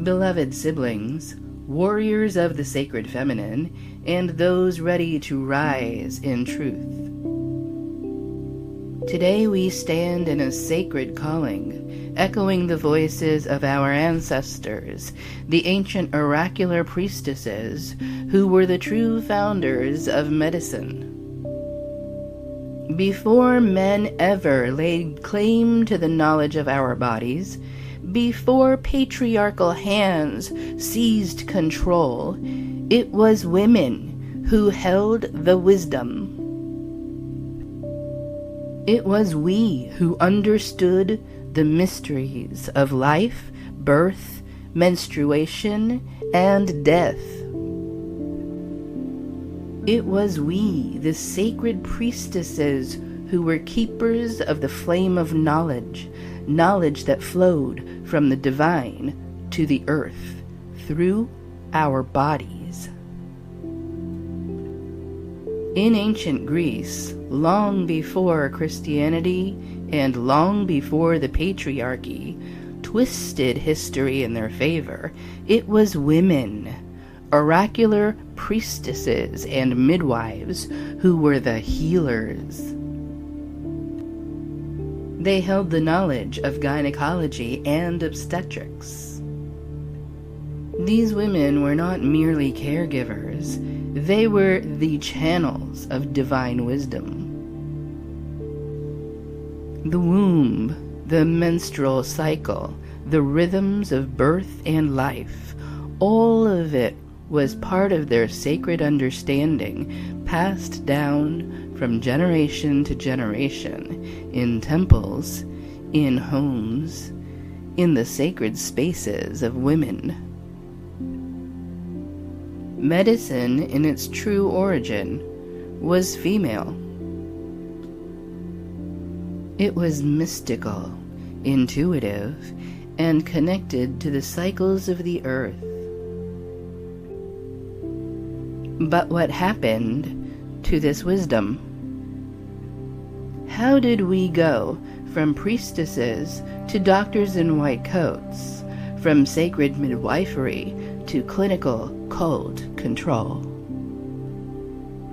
Beloved siblings, warriors of the sacred feminine, and those ready to rise in truth. Today we stand in a sacred calling, echoing the voices of our ancestors, the ancient oracular priestesses, who were the true founders of medicine. Before men ever laid claim to the knowledge of our bodies, before patriarchal hands seized control, it was women who held the wisdom. It was we who understood the mysteries of life, birth, menstruation, and death. It was we, the sacred priestesses, who were keepers of the flame of knowledge, knowledge that flowed from the divine to the earth through our bodies. In ancient Greece, long before Christianity and long before the patriarchy twisted history in their favor, it was women, oracular priestesses and midwives, who were the healers. They held the knowledge of gynecology and obstetrics. These women were not merely caregivers, they were the channels of divine wisdom. The womb, the menstrual cycle, the rhythms of birth and life, all of it was part of their sacred understanding, passed down from generation to generation, in temples, in homes, in the sacred spaces of women. Medicine, in its true origin, was female. It was mystical, intuitive, and connected to the cycles of the earth. But what happened to this wisdom? How did we go from priestesses to doctors in white coats, from sacred midwifery to clinical cold control?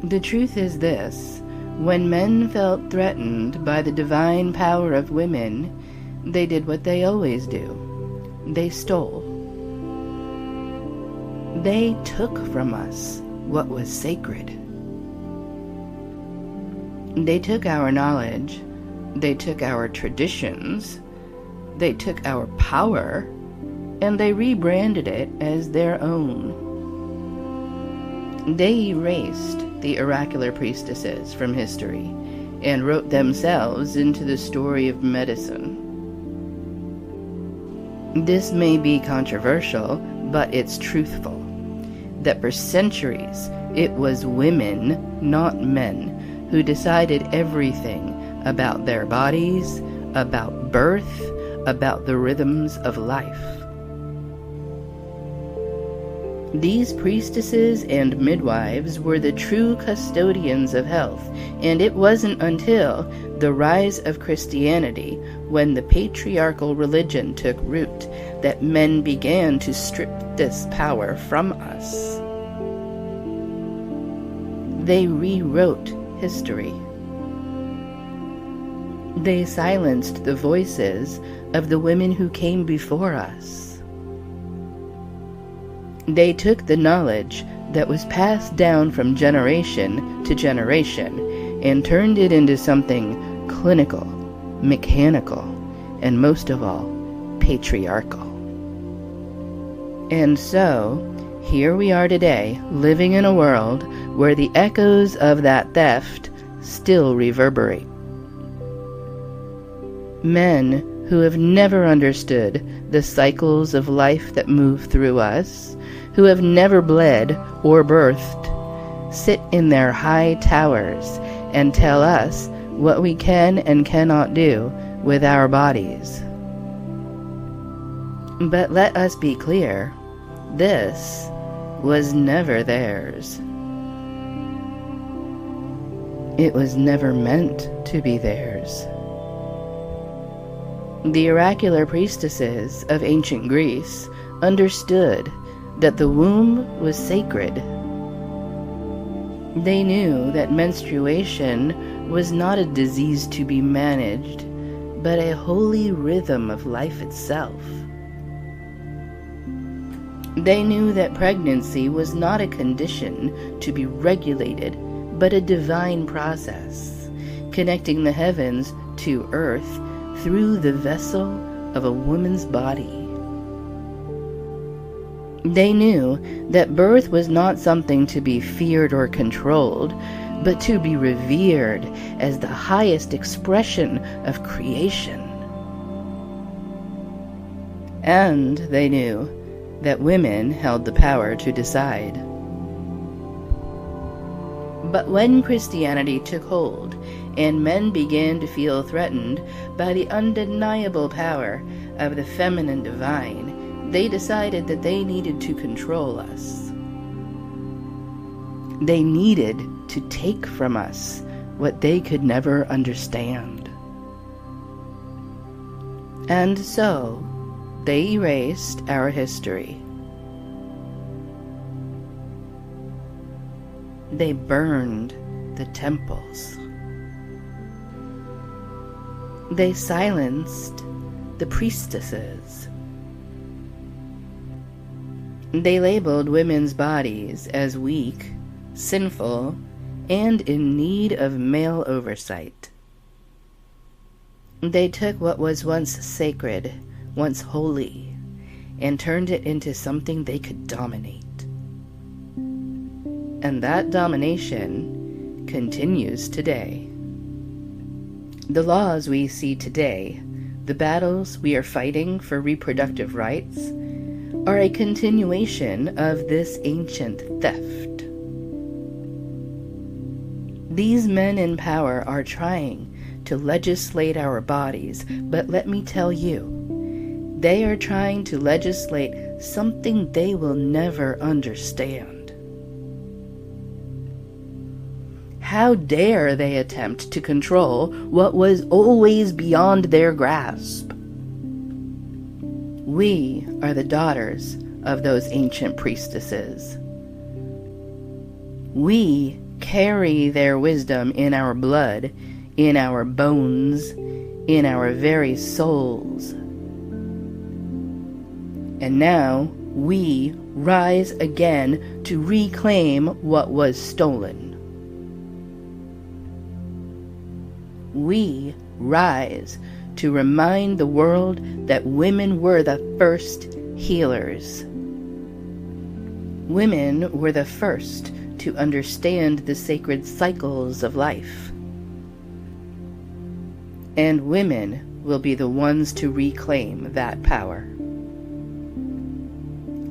The truth is this: when men felt threatened by the divine power of women, they did what they always do. They stole. They took from us what was sacred. They took our knowledge, they took our traditions, they took our power, and they rebranded it as their own. They erased the oracular priestesses from history and wrote themselves into the story of medicine. This may be controversial, but it's truthful, that for centuries it was women, not men, who decided everything about their bodies, about birth, about the rhythms of life. These priestesses and midwives were the true custodians of health, and it wasn't until the rise of Christianity, when the patriarchal religion took root, that men began to strip this power from us. They rewrote history. They silenced the voices of the women who came before us. They took the knowledge that was passed down from generation to generation and turned it into something clinical, mechanical, and most of all, patriarchal. And so, here we are today, living in a world where the echoes of that theft still reverberate. Men who have never understood the cycles of life that move through us, who have never bled or birthed, sit in their high towers and tell us what we can and cannot do with our bodies. But let us be clear, this was never theirs. It was never meant to be theirs. The oracular priestesses of ancient Greece understood that the womb was sacred. They knew that menstruation was not a disease to be managed, but a holy rhythm of life itself. They knew that pregnancy was not a condition to be regulated, but a divine process, connecting the heavens to earth through the vessel of a woman's body. They knew that birth was not something to be feared or controlled, but to be revered as the highest expression of creation. And they knew that women held the power to decide. But when Christianity took hold and men began to feel threatened by the undeniable power of the feminine divine, they decided that they needed to control us. They needed to take from us what they could never understand. And so, they erased our history. They burned the temples. They silenced the priestesses. They labeled women's bodies as weak, sinful, and in need of male oversight. They took what was once sacred, once holy, and turned it into something they could dominate. And that domination continues today. The laws we see today, the battles we are fighting for reproductive rights, are a continuation of this ancient theft. These men in power are trying to legislate our bodies, but let me tell you, they are trying to legislate something they will never understand. How dare they attempt to control what was always beyond their grasp? We are the daughters of those ancient priestesses. We carry their wisdom in our blood, in our bones, in our very souls. And now we rise again to reclaim what was stolen. We rise to remind the world that women were the first healers. Women were the first to understand the sacred cycles of life. And women will be the ones to reclaim that power.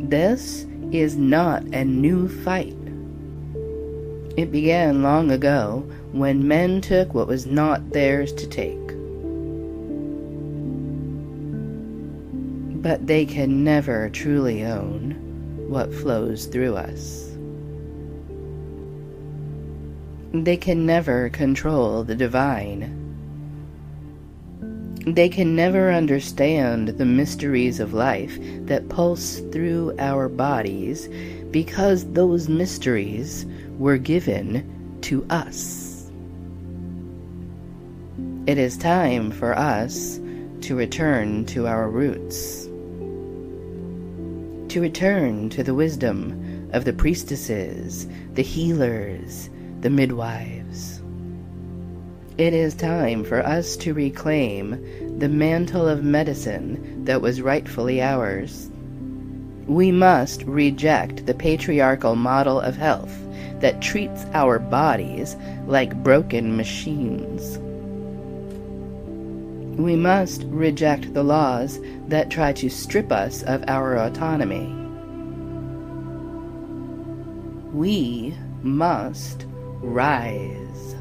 This is not a new fight. It began long ago when men took what was not theirs to take. But they can never truly own what flows through us. They can never control the divine. They can never understand the mysteries of life that pulse through our bodies because those mysteries were given to us. It is time for us to return to our roots, to return to the wisdom of the priestesses, the healers, the midwives. It is time for us to reclaim the mantle of medicine that was rightfully ours. We must reject the patriarchal model of health that treats our bodies like broken machines. We must reject the laws that try to strip us of our autonomy. We must rise.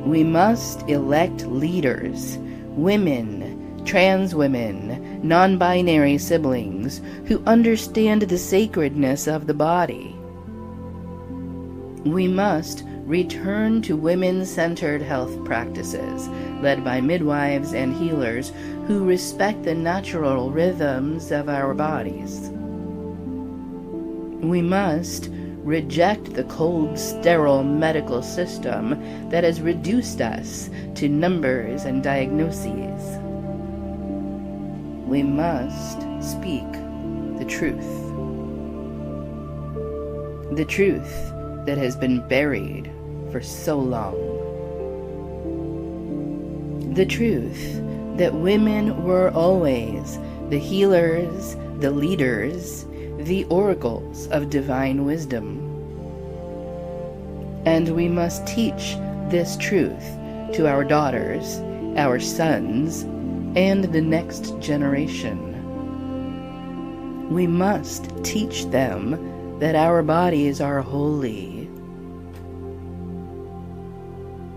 We must elect leaders, women, trans women, non-binary siblings who understand the sacredness of the body. We must return to women-centered health practices led by midwives and healers who respect the natural rhythms of our bodies. We must reject the cold, sterile medical system that has reduced us to numbers and diagnoses. We must speak the truth. The truth that has been buried for so long. The truth that women were always the healers, the leaders, the oracles of divine wisdom. And we must teach this truth to our daughters, our sons, and the next generation. We must teach them that our bodies are holy,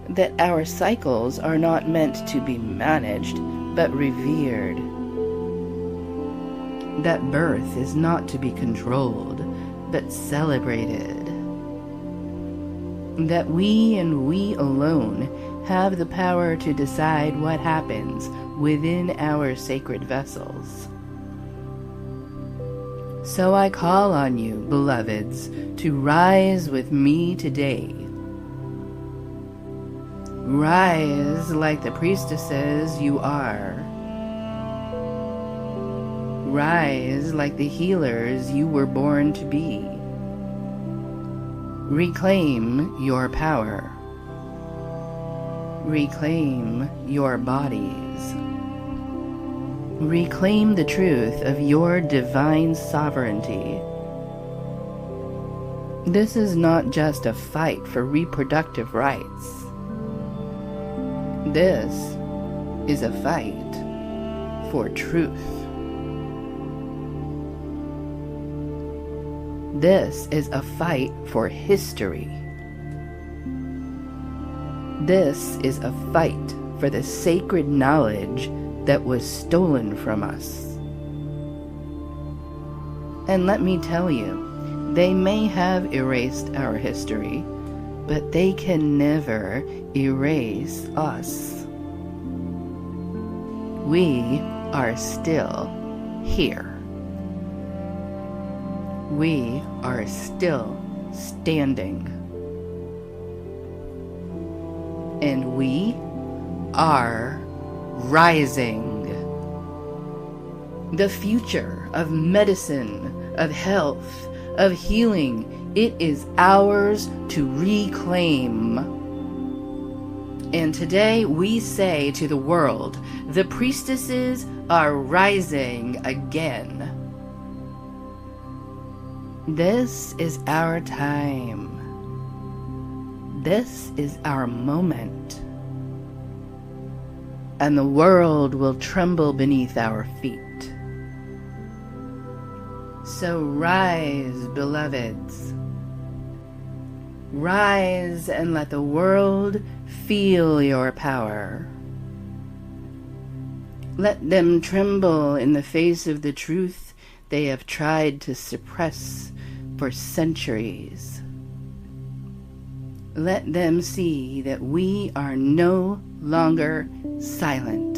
that our cycles are not meant to be managed, but revered, that birth is not to be controlled, but celebrated, that we and we alone have the power to decide what happens within our sacred vessels. So I call on you, beloveds, to rise with me today. Rise like the priestesses you are. Rise like the healers you were born to be. Reclaim your power. Reclaim your bodies. Reclaim the truth of your divine sovereignty. This is not just a fight for reproductive rights. This is a fight for truth. This is a fight for history. This is a fight for the sacred knowledge that was stolen from us. And let me tell you, they may have erased our history, but they can never erase us. We are still here. We are still standing. And we are rising. The future of medicine, of health, of healing, it is ours to reclaim. And today we say to the world, the priestesses are rising again. This is our time. This is our moment. And the world will tremble beneath our feet. So rise, beloveds. Rise and let the world feel your power. Let them tremble in the face of the truth they have tried to suppress for centuries. Let them see that we are no longer silent.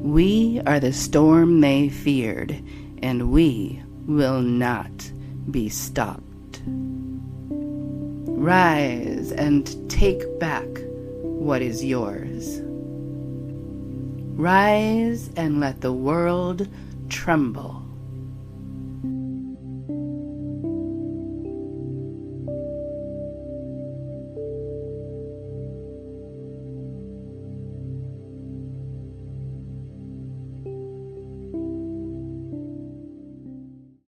We are the storm they feared, and we will not be stopped. Rise and take back what is yours. Rise and let the world tremble.